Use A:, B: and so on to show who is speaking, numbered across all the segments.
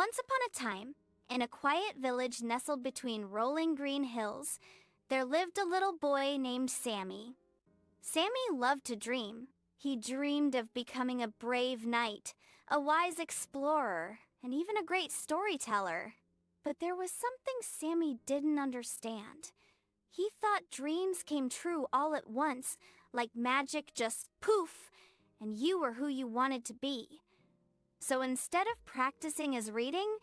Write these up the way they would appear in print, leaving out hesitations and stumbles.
A: Once upon a time, in a quiet village nestled between rolling green hills, there lived a little boy named Sami. Sami loved to dream. He dreamed of becoming a brave knight, a wise explorer, and even a great storyteller. But there was something Sami didn't understand. He thought dreams came true all at once, like magic just poof, and you were who you wanted to be. So instead of practicing his reading,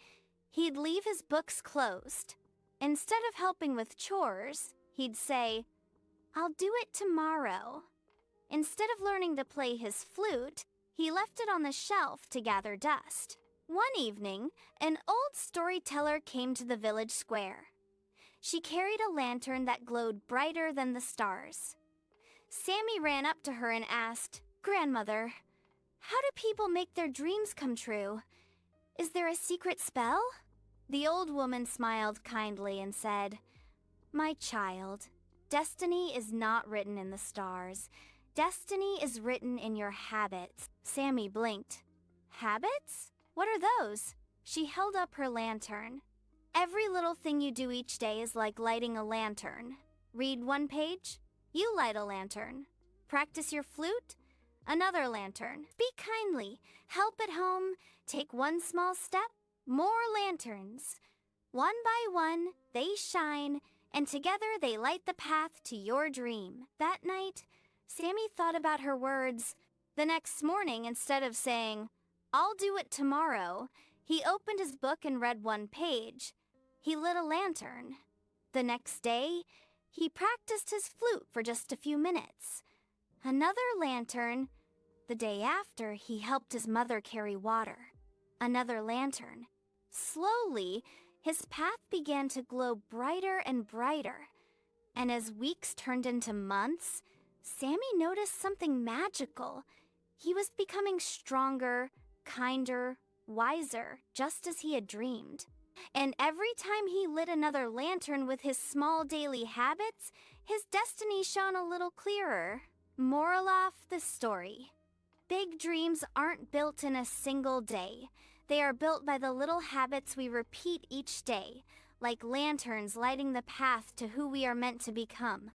A: he'd leave his books closed. Instead of helping with chores, he'd say, "I'll do it tomorrow." Instead of learning to play his flute, he left it on the shelf to gather dust. One evening, an old storyteller came to the village square. She carried a lantern that glowed brighter than the stars. Sami ran up to her and asked, "Grandmother, how do people make their dreams come true? Is there a secret spell?" The old woman smiled kindly and said, "My child, destiny is not written in the stars. Destiny is written in your habits." Sami blinked. "Habits? What are those?" She held up her lantern. "Every little thing you do each day is like lighting a lantern. Read one page, you light a lantern. Practice your flute, another lantern. Speak kindly, help at home, take one small step, more lanterns. One by one, they shine, and together they light the path to your dream." That night, Sami thought about her words. The next morning, instead of saying, "I'll do it tomorrow," he opened his book and read one page. He lit a lantern. The next day, he practiced his flute for just a few minutes. Another lantern. The day after, he helped his mother carry water. Another lantern. Slowly, his path began to glow brighter and brighter. And as weeks turned into months, Sami noticed something magical. He was becoming stronger, kinder, wiser, just as he had dreamed. And every time he lit another lantern with his small daily habits, his destiny shone a little clearer. Moral of the story: big dreams aren't built in a single day. They are built by the little habits we repeat each day, like lanterns lighting the path to who we are meant to become.